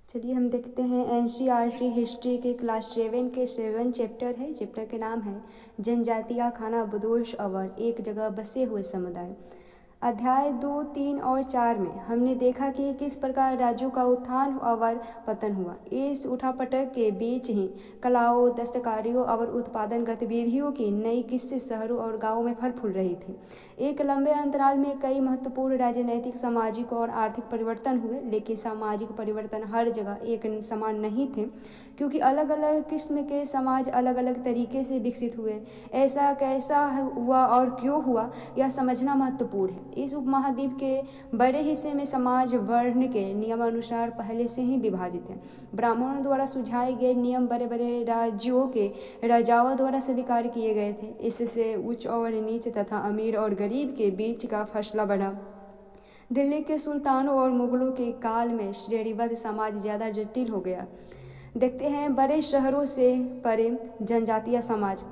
चलिए हम देखते हैं एनसीईआरटी हिस्ट्री के क्लास 7 के 7 चैप्टर है। चैप्टर के नाम है जनजातियाँ खाना बदोश अवर एक जगह बसे हुए समुदाय। अध्याय 2, 3 और 4 में हमने देखा कि किस प्रकार राज्यों का उत्थान और पतन हुआ। इस उठापटक के बीच ही कलाओं, दस्तकारियों और उत्पादन गतिविधियों की नई किस्सें शहरों और गांवों में फल फूल रही थी। एक लंबे अंतराल में कई महत्वपूर्ण राजनैतिक, सामाजिक और आर्थिक परिवर्तन हुए, लेकिन सामाजिक परिवर्तन हर जगह एक समान नहीं थे, क्योंकि अलग अलग किस्म के समाज अलग अलग तरीके से विकसित हुए। ऐसा कैसा हुआ और क्यों हुआ, यह समझना महत्वपूर्ण है। इस उपमहाद्वीप के बड़े हिस्से में समाज वर्ण के नियमानुसार पहले से ही विभाजित है। ब्राह्मणों द्वारा सुझाए गए नियम बड़े बड़े राज्यों के राजाओं द्वारा स्वीकार किए गए थे। इससे उच्च और नीच तथा अमीर और गरीब के बीच का फैसला बढ़ा। दिल्ली के सुल्तानों और मुगलों के काल में श्रेणीबद्ध समाज ज़्यादा जटिल हो गया। देखते हैं बड़े शहरों से परे जनजातीय समाज।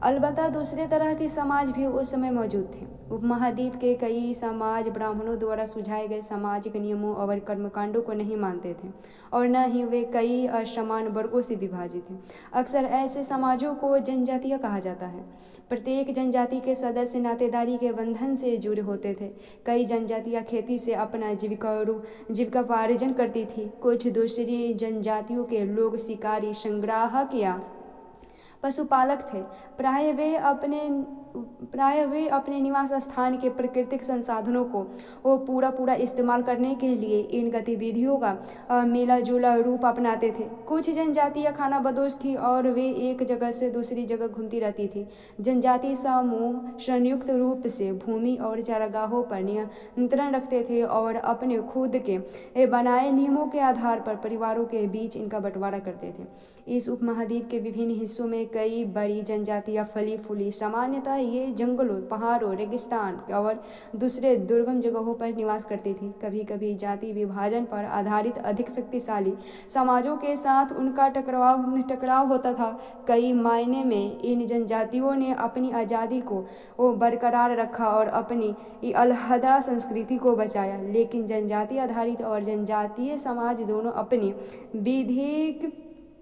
अलबत्ता दूसरे तरह के समाज भी उस समय मौजूद थे। उपमहाद्वीप के कई समाज ब्राह्मणों द्वारा सुझाए गए सामाजिक नियमों और कर्मकांडों को नहीं मानते थे, और न ही वे कई असमान वर्गों से विभाजित थे। अक्सर ऐसे समाजों को जनजातीय कहा जाता है। प्रत्येक जनजाति के सदस्य नातेदारी के बंधन से जुड़े होते थे। कई जनजातियाँ खेती से अपना जीविकोपार्जन करती थी। कुछ दूसरी जनजातियों के लोग शिकारी, संग्राहक या पशुपालक थे। प्राय वे अपने निवास स्थान के प्राकृतिक संसाधनों को पूरा इस्तेमाल करने के लिए इन गतिविधियों का मिला जुला रूप अपनाते थे। कुछ जनजातियाँ खानाबदोश थी और वे एक जगह से दूसरी जगह घूमती रहती थी। जनजातीय समूह संयुक्त रूप से भूमि और चारागाहों पर नियंत्रण रखते थे और अपने खुद के बनाए नियमों के आधार पर परिवारों के बीच इनका बंटवारा करते थे। इस उपमहाद्वीप के विभिन्न हिस्सों में कई बड़ी जनजातियाँ फली फूली। सामान्यतः ये जंगलों, पहाड़ों, रेगिस्तान और दूसरे दुर्गम जगहों पर निवास करती थी। कभी कभी जाति विभाजन पर आधारित अधिक शक्तिशाली समाजों के साथ उनका टकराव होता था। कई मायने में इन जनजातियों ने अपनी आज़ादी को बरकरार रखा और अपनी अलहदा संस्कृति को बचाया, लेकिन जनजाति आधारित और जनजातीय समाज दोनों अपनी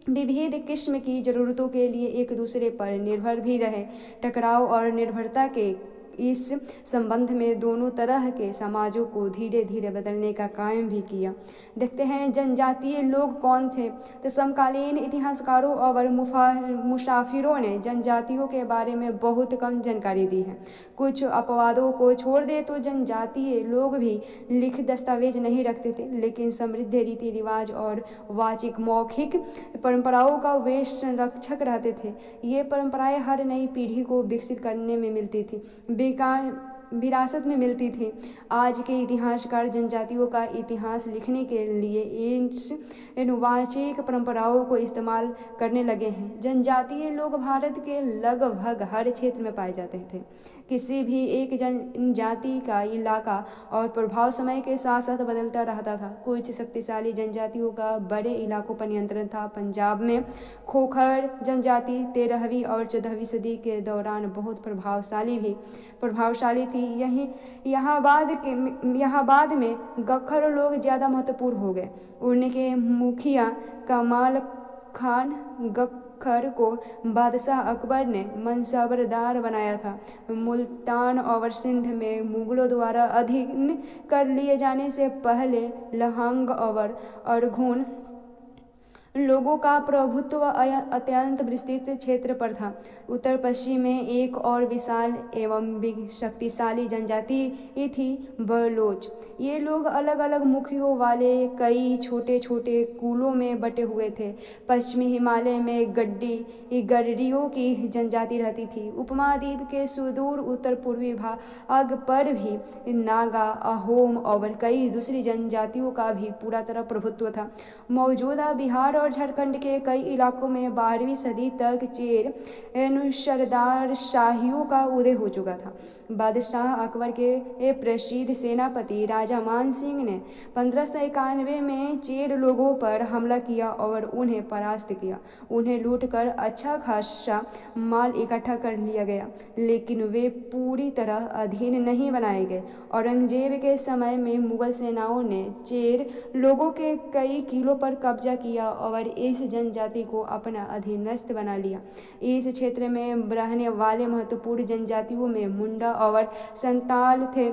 विविध किस्म की ज़रूरतों के लिए एक दूसरे पर निर्भर भी रहे। टकराव और निर्भरता के इस संबंध में दोनों तरह के समाजों को धीरे धीरे बदलने का काम भी किया। देखते हैं जनजातीय लोग कौन थे। तो समकालीन इतिहासकारों और मुसाफिरों ने जनजातियों के बारे में बहुत कम जानकारी दी है। कुछ अपवादों को छोड़ दे तो जनजातीय लोग भी लिखित दस्तावेज नहीं रखते थे, लेकिन समृद्ध रीति रिवाज और वाचिक मौखिक परंपराओं का वे संरक्षक रहते थे। ये परंपराएं हर नई पीढ़ी को विकसित करने में मिलती थी, विरासत में मिलती थी। आज के इतिहासकार जनजातियों का इतिहास लिखने के लिए इन वाचिक परंपराओं को इस्तेमाल करने लगे हैं। जनजातीय लोग भारत के लगभग हर क्षेत्र में पाए जाते थे। किसी भी एक जनजाति का इलाका और प्रभाव समय के साथ साथ बदलता रहता था। कुछ शक्तिशाली जनजातियों का बड़े इलाकों पर नियंत्रण था। पंजाब में खोखर जनजाति 13वीं और 14वीं सदी के दौरान बहुत प्रभावशाली थी। यहाँ बाद में गखर लोग ज़्यादा महत्वपूर्ण हो गए। उनके मुखिया कमाल खान गखर को बादशाह अकबर ने मंसूबदार बनाया था। मुल्तान और सिंध में मुगलों द्वारा अधीन कर लिए जाने से पहले लहंग और अरघुन लोगों का प्रभुत्व अत्यंत विस्तृत क्षेत्र पर था। उत्तर पश्चिम में एक और विशाल एवं शक्तिशाली जनजाति थी बलोच। ये लोग अलग अलग मुखियों वाले कई छोटे छोटे कुलों में बटे हुए थे। पश्चिमी हिमालय में गड्डियों की जनजाति रहती थी। उपमहाद्वीप के सुदूर उत्तर पूर्वी भाग पर भी नागा, अहोम और कई दूसरी जनजातियों का भी पूरा तरह प्रभुत्व था। मौजूदा बिहार और झारखंड के कई इलाकों में 12वीं सदी तक चेर सरदारशाहियों का उदय हो चुका था। बादशाह अकबर के प्रसिद्ध सेनापति राजा मान सिंह ने 1591 में चेर लोगों पर हमला किया और उन्हें परास्त किया। उन्हें लूटकर अच्छा खासा माल इकट्ठा कर लिया गया, लेकिन वे पूरी तरह अधीन नहीं बनाए गए। औरंगजेब के समय में मुगल सेनाओं ने चेर लोगों के कई किलों पर कब्जा किया और इस जनजाति को अपना अधीनस्थ बना लिया। इस क्षेत्र में रहने वाले महत्वपूर्ण जनजातियों में मुंडा और संताल थे,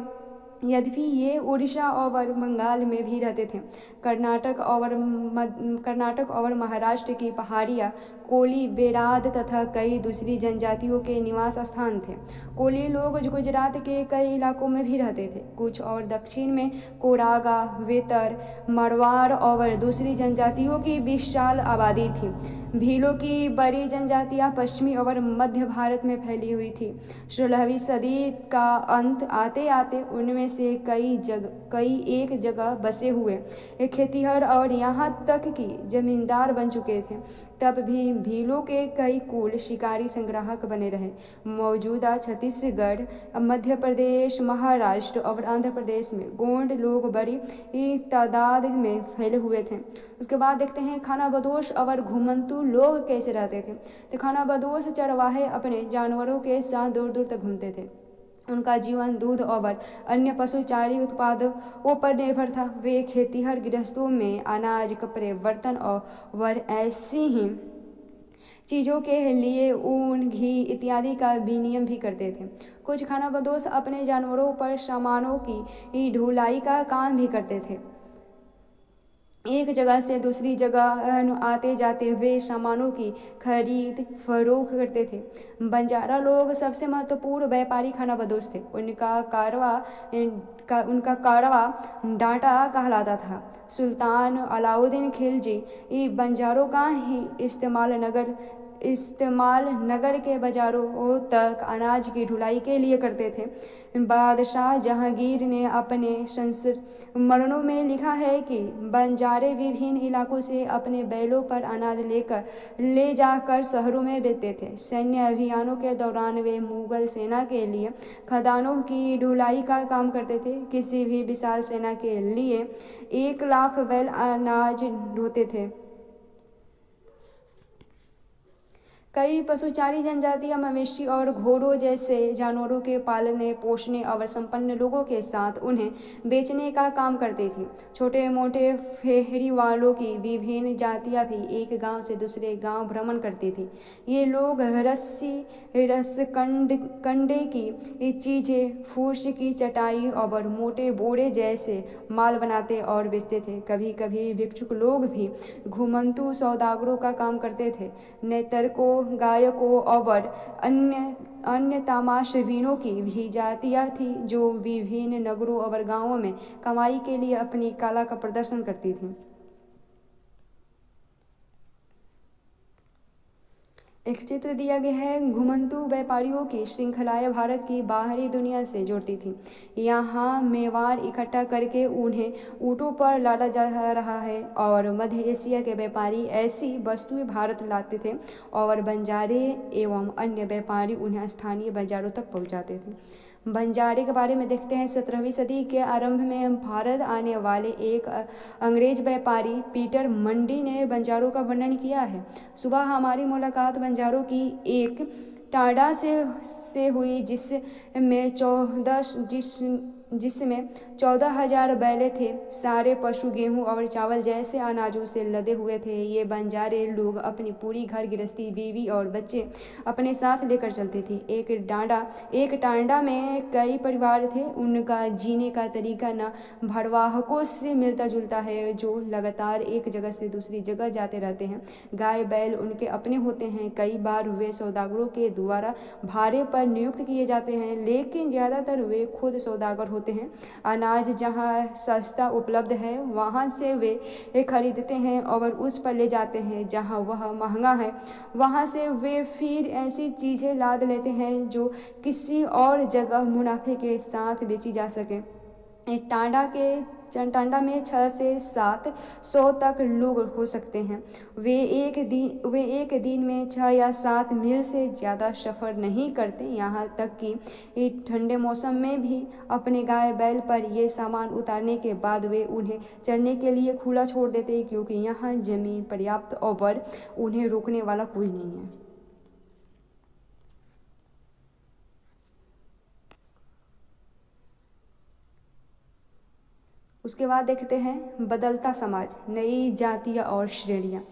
यद्यपि ये उड़ीसा और बंगाल में भी रहते थे। कर्नाटक और महाराष्ट्र की पहाड़ियाँ कोली, बेराद तथा कई दूसरी जनजातियों के निवास स्थान थे। कोली लोग गुजरात के कई इलाकों में भी रहते थे। कुछ और दक्षिण में कोरागा, वेतर, मारवाड़ और दूसरी जनजातियों की विशाल आबादी थी। भीलों की बड़ी जनजातियां पश्चिमी और मध्य भारत में फैली हुई थी। 16वीं सदी का अंत आते आते उनमें से कई एक जगह बसे हुए खेतिहर और यहाँ तक कि जमींदार बन चुके थे। तब भी भीलों के कई कुल शिकारी संग्राहक बने रहे। मौजूदा छत्तीसगढ़, मध्य प्रदेश, महाराष्ट्र और आंध्र प्रदेश में गोंड लोग बड़ी तादाद में फैले हुए थे। उसके बाद देखते हैं खानाबदोश और घुमंतू लोग कैसे रहते थे। तो खानाबदोश चरवाहे अपने जानवरों के साथ दूर दूर तक घूमते थे। उनका जीवन दूध और अन्य पशुचारी उत्पादों पर निर्भर था। वे खेतीहर गृहस्थों में अनाज, कपड़े, बर्तन और ऐसी ही चीज़ों के लिए ऊन, घी इत्यादि का विनिमय भी करते थे। कुछ खानाबदोश अपने जानवरों पर सामानों की ढुलाई का काम भी करते थे। एक जगह से दूसरी जगह आते जाते वे सामानों की खरीद फरोख्त करते थे। बंजारा लोग सबसे महत्वपूर्ण व्यापारी खानाबदोश थे। उनका कारवा डाटा कहलाता था। सुल्तान अलाउद्दीन खिलजी बंजारों का ही इस्तेमाल नगर के बाजारों तक अनाज की ढुलाई के लिए करते थे। बादशाह जहांगीर ने अपने संस्मरणों में लिखा है कि बंजारे विभिन्न इलाकों से अपने बैलों पर अनाज ले जाकर शहरों में बेचते थे। सैन्य अभियानों के दौरान वे मुगल सेना के लिए खदानों की ढुलाई का काम करते थे। किसी भी विशाल सेना के लिए 1 लाख बैल अनाज ढोते थे। कई पशुचारी जनजातियां मवेशी और घोड़ों जैसे जानवरों के पालने, पोषने और संपन्न लोगों के साथ उन्हें बेचने का काम करती थी। छोटे मोटे फेहरी वालों की विभिन्न जातियां भी एक गांव से दूसरे गांव भ्रमण करती थी। ये लोग कंडे की चीज़ें, फूस की चटाई और मोटे बोरे जैसे माल बनाते और बेचते थे। कभी कभी भिक्षुक लोग भी घुमंतू सौदागरों का काम करते थे। नेतरकों, गायकों और अन्य तमाशबीनों की भी जातियाँ थीं जो विभिन्न नगरों और गांवों में कमाई के लिए अपनी कला का प्रदर्शन करती थीं। एक चित्र दिया गया है। घुमंतू व्यापारियों की श्रृंखलाएं भारत की बाहरी दुनिया से जोड़ती थी। यहाँ मेवाड़ इकट्ठा करके उन्हें ऊँटों पर लादा जा रहा है और मध्य एशिया के व्यापारी ऐसी वस्तुएं भारत लाते थे और बंजारे एवं अन्य व्यापारी उन्हें स्थानीय बाजारों तक पहुँचाते थे। बंजारे के बारे में देखते हैं। 17वीं सदी के आरंभ में भारत आने वाले एक अंग्रेज व्यापारी पीटर मंडी ने बंजारों का वर्णन किया है। सुबह हमारी मुलाकात बंजारों की एक टांडा से हुई जिसमें 14,000 बैले थे। सारे पशु गेहूं और चावल जैसे अनाजों से लदे हुए थे। ये बंजारे लोग अपनी पूरी घर गृहस्थी, बीवी और बच्चे अपने साथ लेकर चलते थे। एक टांडा में कई परिवार थे। उनका जीने का तरीका न भरवाहकों से मिलता जुलता है जो लगातार एक जगह से दूसरी जगह जाते रहते हैं। गाय बैल उनके अपने होते हैं। कई बार वे सौदागरों के द्वारा भाड़े पर नियुक्त किए जाते हैं, लेकिन ज़्यादातर वे खुद सौदागर होते हैं। अनाज जहाँ सस्ता उपलब्ध है वहाँ से वे खरीदते हैं और उस पर ले जाते हैं। जहाँ वह महंगा है वहाँ से वे फिर ऐसी चीज़ें लाद लेते हैं जो किसी और जगह मुनाफे के साथ बेची जा सके। टांडा के टांडा में 6 से 700 तक लोग हो सकते हैं। वे एक दिन में 6 या 7 मील से ज़्यादा सफ़र नहीं करते। यहाँ तक कि ठंडे मौसम में भी अपने गाय बैल पर ये सामान उतारने के बाद वे उन्हें चरने के लिए खुला छोड़ देते, क्योंकि यहाँ ज़मीन पर्याप्त और उन्हें रोकने वाला कोई नहीं है। उसके बाद देखते हैं बदलता समाज, नई जातियाँ और श्रेणियाँ।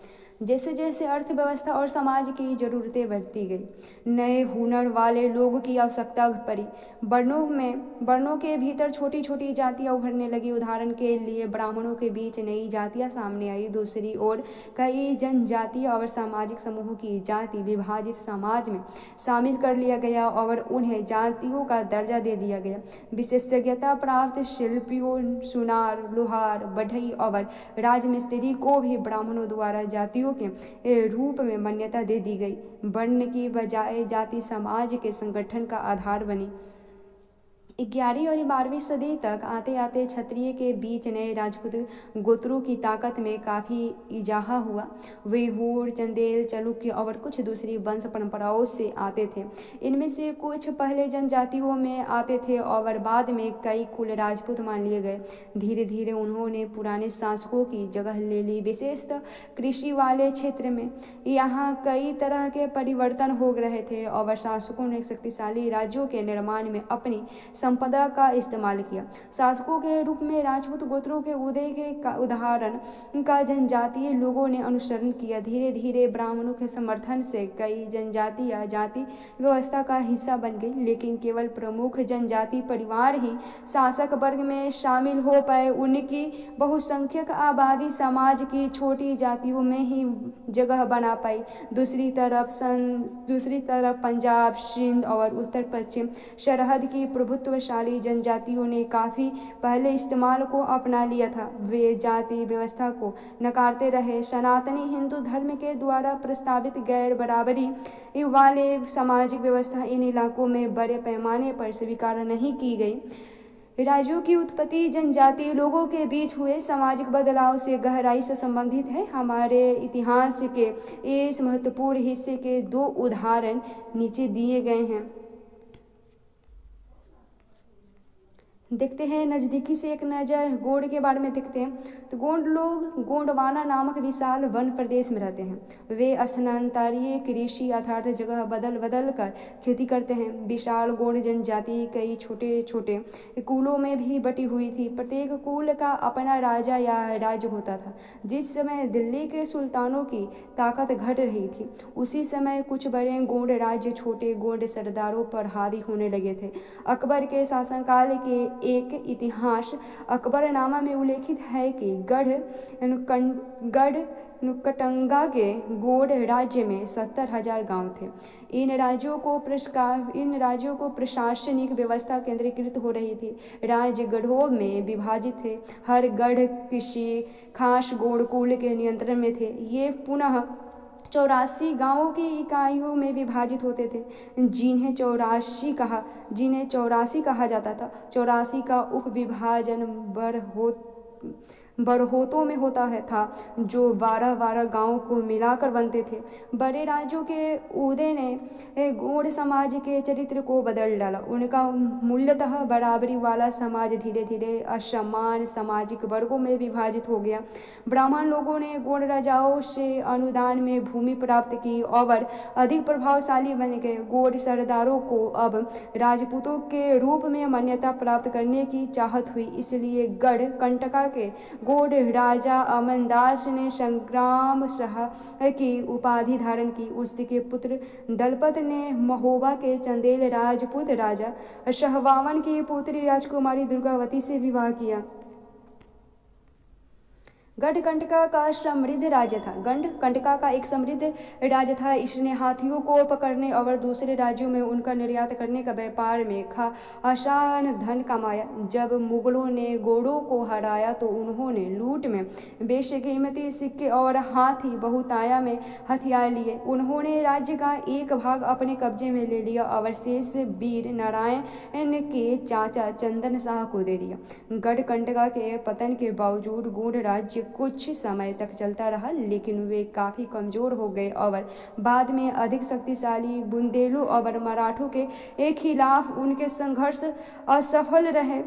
जैसे जैसे अर्थव्यवस्था और समाज की ज़रूरतें बढ़ती गई, नए हुनर वाले लोगों की आवश्यकता पड़ी। वर्णों के भीतर छोटी छोटी जातियाँ उभरने लगी। उदाहरण के लिए ब्राह्मणों के बीच नई जातियाँ सामने आई। दूसरी ओर कई जनजातीय और सामाजिक समूहों की जाति विभाजित समाज में शामिल कर लिया गया और उन्हें जातियों का दर्जा दे दिया गया। विशेषज्ञता प्राप्त शिल्पियों, सुनार, लोहार, बढ़ई और राजमिस्त्री को भी ब्राह्मणों द्वारा जातियों के रूप में मान्यता दे दी गई। वर्ण की बजाय जाति समाज के संगठन का आधार बनी। 11वीं और 12वीं सदी तक आते आते क्षत्रिय के बीच नए राजपूत गोत्रों की ताकत में काफ़ी इजाफा हुआ। वे हूर, चंदेल, चालुक्य और कुछ दूसरी वंश परंपराओं से आते थे। इनमें से कुछ पहले जनजातियों में आते थे और बाद में कई कुल राजपूत मान लिए गए। धीरे धीरे उन्होंने पुराने शासकों की जगह ले ली, विशेषतः कृषि वाले क्षेत्र में। यहाँ कई तरह के परिवर्तन हो रहे थे और शासकों ने शक्तिशाली राज्यों के निर्माण में अपनी संपदा का इस्तेमाल किया। शासकों के रूप में राजपूत गोत्रों के उदय के उदाहरण का जनजातीय लोगों ने अनुसरण किया। धीरे धीरे ब्राह्मणों के समर्थन से कई जनजातियाँ जाति व्यवस्था का हिस्सा बन गई, लेकिन केवल प्रमुख जनजाति परिवार ही शासक वर्ग में शामिल हो पाए। उनकी बहुसंख्यक आबादी समाज की छोटी जातियों में ही जगह बना पाई। दूसरी तरफ पंजाब, सिंध और उत्तर पश्चिम सरहद की प्रभुत्वशाली जनजातियों ने काफ़ी पहले इस्तेमाल को अपना लिया था। वे जाति व्यवस्था को नकारते रहे। सनातनी हिंदू धर्म के द्वारा प्रस्तावित गैर बराबरी वाले सामाजिक व्यवस्था इन इलाकों में बड़े पैमाने पर स्वीकार नहीं की गई। राज्यों की उत्पत्ति जनजातीय लोगों के बीच हुए सामाजिक बदलाव से गहराई से संबंधित है। हमारे इतिहास के इस महत्वपूर्ण हिस्से के 2 उदाहरण नीचे दिए गए हैं। देखते हैं नज़दीकी से एक नज़र गोंड के बारे में देखते हैं। तो गोंड लोग गोंडवाना नामक विशाल वन प्रदेश में रहते हैं। वे स्थानांतरीय कृषि अर्थात जगह बदल बदल कर खेती करते हैं। विशाल गोंड जनजाति कई छोटे छोटे कुलों में भी बटी हुई थी। प्रत्येक कुल का अपना राजा या राज्य होता था। जिस समय दिल्ली के सुल्तानों की ताकत घट रही थी, उसी समय कुछ बड़े गोंड राज्य छोटे गोंड सरदारों पर हावी होने लगे थे। अकबर के शासनकाल के एक इतिहास अकबरनामा में उल्लेखित है कि गढ़ नुकटंगा के गोंड राज्य में 70,000 गांव थे। इन राज्यों को प्रशासनिक व्यवस्था केंद्रीकृत हो रही थी। राज्य गढ़ों में विभाजित थे। हर गढ़ किसी खास गोंड कुल के नियंत्रण में थे। ये पुनः 84 गांवों की इकाइयों में विभाजित होते थे, जिन्हें 84 कहा जाता था। 84 का उपविभाजन बरहोतों में होता था, जो 12 गांवों को मिलाकर बनते थे। बड़े राज्यों के उदय ने गोंड समाज के चरित्र को बदल डाला। उनका मूलतः बराबरी वाला समाज धीरे धीरे असमान सामाजिक वर्गों में विभाजित हो गया। ब्राह्मण लोगों ने गोंड राजाओं से अनुदान में भूमि प्राप्त की और अधिक प्रभावशाली बन गए। गोंड सरदारों को अब राजपूतों के रूप में मान्यता प्राप्त करने की चाहत हुई, इसलिए गढ़ कंटका के गोंड राजा अमरदास ने संग्राम शाह की उपाधि धारण की। उसके पुत्र दलपत ने महोबा के चंदेल राजपूत राजा शाहवामन की पुत्री राजकुमारी दुर्गावती से विवाह किया। गढ़कंटका का समृद्ध राज्य था। गढ़कंटका का एक समृद्ध राज्य था। इसने हाथियों को पकड़ने और दूसरे राज्यों में उनका निर्यात करने का व्यापार में आसान धन कमाया। जब मुगलों ने घोड़ों को हराया तो उन्होंने लूट में बेशकीमती सिक्के और हाथी बहुताया में हथियार लिए। उन्होंने राज्य का एक भाग अपने कब्जे में ले लिया और शेष वीर नारायण के चाचा चंदन शाह को दे दिया। गढ़कंटका के पतन के बावजूद गौड़ राज्य कुछ समय तक चलता रहा, लेकिन वे काफ़ी कमज़ोर हो गए और बाद में अधिक शक्तिशाली बुंदेलों और मराठों के खिलाफ उनके संघर्ष असफल रहे।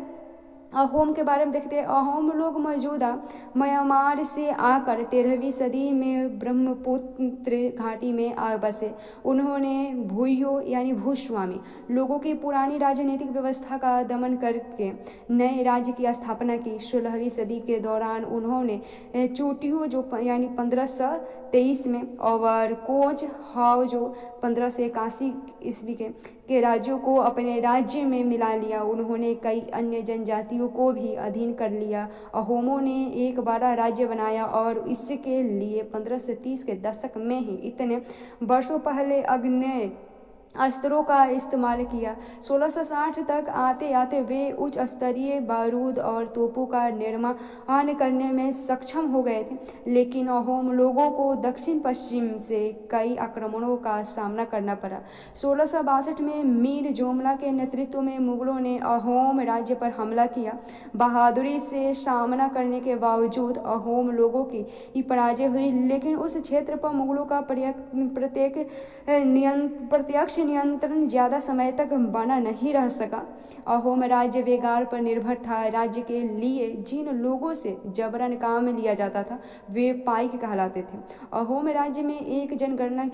अहोम के बारे में देखते हैं। अहोम लोग मौजूदा म्यांमार से आकर 13वीं सदी में ब्रह्मपुत्र घाटी में आ बसे। उन्होंने भूइयों यानी भूस्वामी लोगों की पुरानी राजनीतिक व्यवस्था का दमन करके नए राज्य की स्थापना की। 16वीं सदी के दौरान उन्होंने चोटियों जो यानी 1523 में और कोच हाव जो 1581 ईस्वी के राज्यों को अपने राज्य में मिला लिया। उन्होंने कई अन्य जनजातियों को भी अधीन कर लिया। अहोमों ने एक बड़ा राज्य बनाया और इसके लिए 1530 के दशक में ही इतने वर्षों पहले आग्नेय अस्त्रों का इस्तेमाल किया। 1660 तक आते आते वे उच्च स्तरीय बारूद और तोपों का निर्माण करने में सक्षम हो गए थे, लेकिन अहोम लोगों को दक्षिण पश्चिम से कई आक्रमणों का सामना करना पड़ा। 1662 में मीर जोमला के नेतृत्व में मुगलों ने अहोम राज्य पर हमला किया। बहादुरी से सामना करने के बावजूद अहोम लोगों की पराजय हुई, लेकिन उस क्षेत्र पर मुगलों का प्रत्यक्ष नियंत्रण ज़्यादा समय तक बना नहीं रह सका। अहोम राज्य व्यापार पर निर्भर था। राज्य के लिए जिन लोगों से जबरन काम लिया जाता था वे पाइक कहलाते थे। अहोम राज्य में एक जनगणना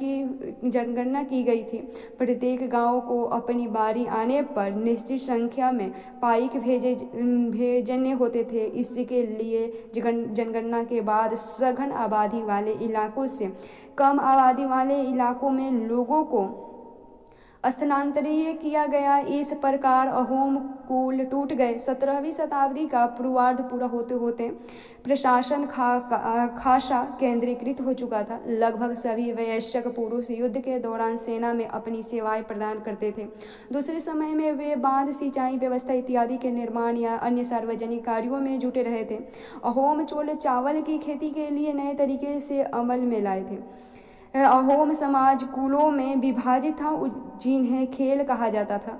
की गई थी। प्रत्येक गांव को अपनी बारी आने पर निश्चित संख्या में पाइक भेजने होते थे। इसके लिए जनगणना के बाद सघन आबादी वाले इलाकों से कम आबादी वाले इलाकों में लोगों को स्थानांतरित किया गया। इस प्रकार अहोम कुल टूट गए। 17वीं शताब्दी का पूर्वार्ध पूरा होते होते प्रशासन खासा केंद्रीकृत हो चुका था। लगभग सभी वयस्क पुरुष युद्ध के दौरान सेना में अपनी सेवाएं प्रदान करते थे। दूसरे समय में वे बांध, सिंचाई व्यवस्था इत्यादि के निर्माण या अन्य सार्वजनिक कार्यों में जुटे रहे थे। अहोम चोल चावल की खेती के लिए नए तरीके से अमल में लाए थे। अहोम समाज कुलों में विभाजित था, जिन्हें खेल कहा जाता था।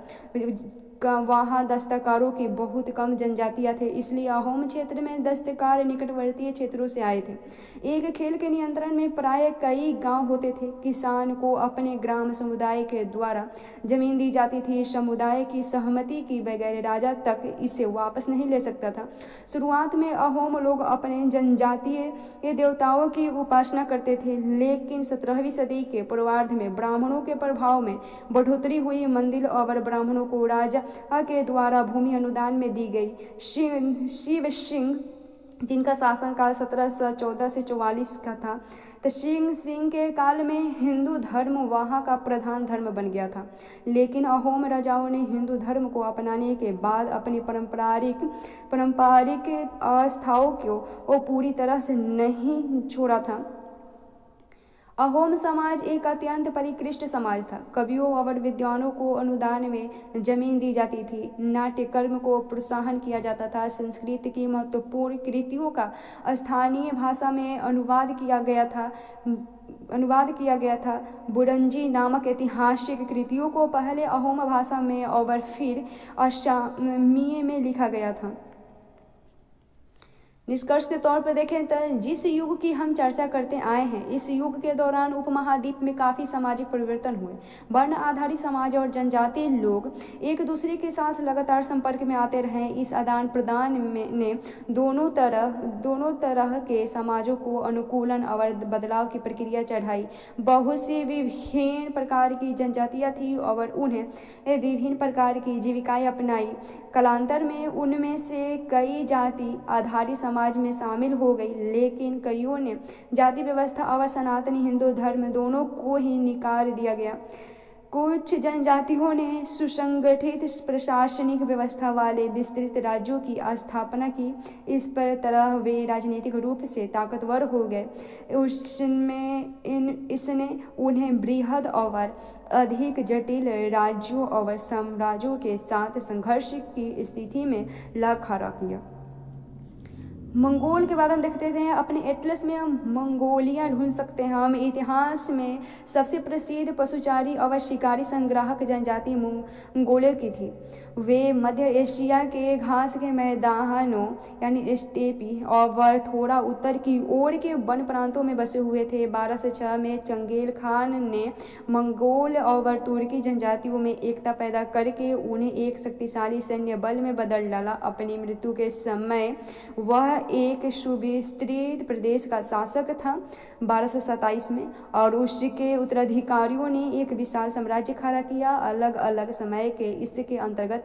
वहाँ दस्तकारों की बहुत कम जनजातियाँ थे, इसलिए अहोम क्षेत्र में दस्तकार निकटवर्तीय क्षेत्रों से आए थे। एक खेल के नियंत्रण में प्राय कई गांव होते थे। किसान को अपने ग्राम समुदाय के द्वारा जमीन दी जाती थी। समुदाय की सहमति की बगैर राजा तक इसे वापस नहीं ले सकता था। शुरुआत में अहोम लोग अपने जनजातीय देवताओं की उपासना करते थे, लेकिन 17वीं सदी के पूर्वार्ध में ब्राह्मणों के प्रभाव में बढ़ोतरी हुई। मंदिर और ब्राह्मणों को राजा के द्वारा भूमि अनुदान में दी गई। शिव सिंह, जिनका शासनकाल 1714 से 44 का था, तो सिंह के काल में हिंदू धर्म वहाँ का प्रधान धर्म बन गया था। लेकिन अहोम राजाओं ने हिंदू धर्म को अपनाने के बाद अपनी पारंपरिक आस्थाओं को पूरी तरह से नहीं छोड़ा था। अहोम समाज एक अत्यंत परिष्कृत समाज था। कवियों और विद्वानों को अनुदान में जमीन दी जाती थी। नाट्य कर्म को प्रोत्साहन किया जाता था। संस्कृत की महत्वपूर्ण कृतियों का स्थानीय भाषा में अनुवाद किया गया था। बुरंजी नामक ऐतिहासिक कृतियों को पहले अहोम भाषा में और फिर असमिया में लिखा गया था। निष्कर्ष के तौर पर देखें तो जिस युग की हम चर्चा करते आए हैं, इस युग के दौरान उपमहाद्वीप में काफ़ी सामाजिक परिवर्तन हुए। वर्ण आधारित समाज और जनजातीय लोग एक दूसरे के साथ लगातार संपर्क में आते रहे। इस आदान प्रदान ने दोनों तरह के समाजों को अनुकूलन और बदलाव की प्रक्रिया चढ़ाई। बहुत सी विभिन्न प्रकार की जनजातियाँ थीं और उन्हें विभिन्न प्रकार की जीविकाएँ अपनाई। कालांतर में उनमें से कई जाति आधारित समाज में शामिल हो गई, लेकिन कईयों ने जाति व्यवस्था और सनातनी हिंदू धर्म दोनों को ही नकार दिया गया। कुछ जनजातियों ने सुसंगठित प्रशासनिक व्यवस्था वाले विस्तृत राज्यों की स्थापना की। इस पर तरह वे राजनीतिक रूप से ताकतवर हो गए। इसने उन्हें बृहद और अधिक जटिल राज्यों और साम्राज्यों के साथ संघर्ष की स्थिति में ला खड़ा किया। मंगोल के बारे में देखते हैं। अपने एटलस में हम मंगोलिया ढूंढ सकते हैं। हम इतिहास में सबसे प्रसिद्ध पशुचारी और शिकारी संग्राहक जनजाति मंगोलों की थी। वे मध्य एशिया के घास के मैदानों यानी स्टेपी और थोड़ा उत्तर की ओर के वन प्रांतों में बसे हुए थे। 1206 में चंगेज खान ने मंगोल और तुर्की जनजातियों में एकता पैदा करके उन्हें एक शक्तिशाली सैन्य बल में बदल डाला। अपनी मृत्यु के समय वह एक सुविस्तृत प्रदेश का शासक था 1227 में, और उसके उत्तराधिकारियों ने एक विशाल साम्राज्य खड़ा किया। अलग अलग समय के इसके अंतर्गत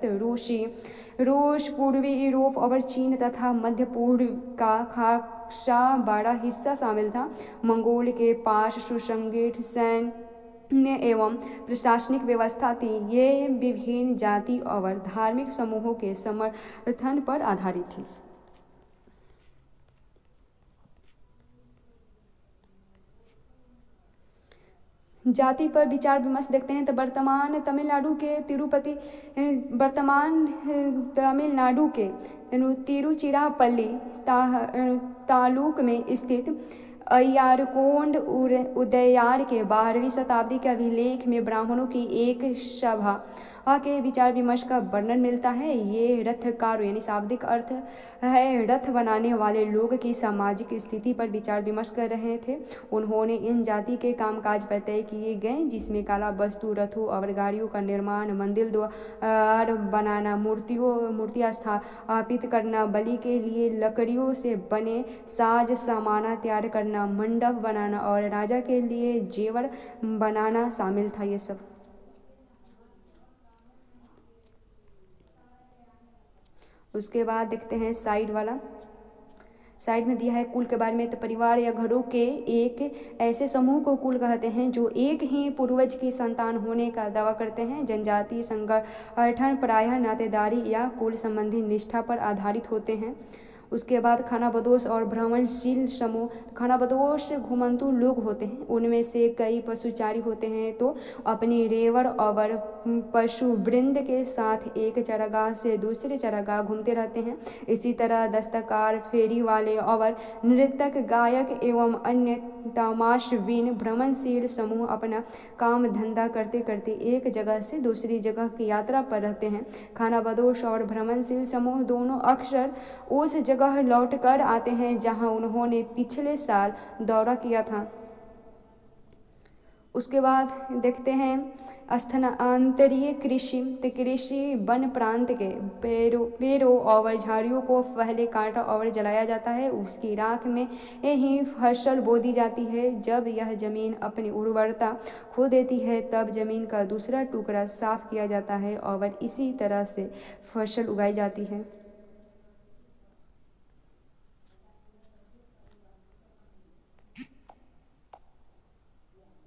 रूस, पूर्वी यूरोप और चीन तथा मध्य पूर्व का खासा बड़ा हिस्सा शामिल था। मंगोल के पास सुसंगठित सैन्य एवं प्रशासनिक व्यवस्था थी। ये विभिन्न जाति और धार्मिक समूहों के समर्थन पर आधारित थी। जाति पर विचार विमर्श देखते हैं। तो वर्तमान तमिलनाडु के तिरुचिरापल्ली तालुक में स्थित अय्यारकोंड उदयनार के 12वीं शताब्दी के अभिलेख में ब्राह्मणों की एक सभा के विचार विमर्श का वर्णन मिलता है। ये रथकार यानी शाब्दिक अर्थ है रथ बनाने वाले लोग की सामाजिक स्थिति पर विचार विमर्श कर रहे थे। उन्होंने इन जाति के कामकाज पर तय किए गए, जिसमें कला वस्तु, रथों और गाड़ियों का निर्माण, मंदिर द्वार बनाना, मूर्तियाँ स्थापित करना, बलि के लिए लकड़ियों से बने साज सामान तैयार करना, मंडप बनाना और राजा के लिए जेवर बनाना शामिल था। ये सब उसके बाद देखते हैं साइड में दिया है कुल के बारे में। तो परिवार या घरों के एक ऐसे समूह को कुल कहते हैं जो एक ही पूर्वज की संतान होने का दावा करते हैं। जनजातीय संगठन प्रायः नातेदारी या कुल संबंधी निष्ठा पर आधारित होते हैं। उसके बाद खानाबदोश और भ्रमणशील समूह। खानाबदोश घुमंतू लोग होते हैं, उनमें से कई पशुचारी होते हैं तो अपनी रेवड़ और पशु वृंद के साथ एक चरागाह से दूसरे चरागाह घूमते रहते हैं। इसी तरह दस्तकार, फेरी वाले और नृतक, गायक एवं अन्य तमाशबीन भ्रमणशील समूह अपना काम धंधा करते करते एक जगह से दूसरी जगह की यात्रा पर रहते हैं। खानाबदोश और भ्रमणशील समूह दोनों अक्सर उस जगह लौट कर आते हैं जहां उन्होंने पिछले साल दौरा किया था। उसके बाद देखते हैं स्थानांतरीय कृषि। कृषि वन प्रांत के पेड़ों और झाड़ियों को पहले काटा और जलाया जाता है, उसकी राख में ही फसल बो दी जाती है। जब यह जमीन अपनी उर्वरता खो देती है तब जमीन का दूसरा टुकड़ा साफ किया जाता है और इसी तरह से फसल उगाई जाती है।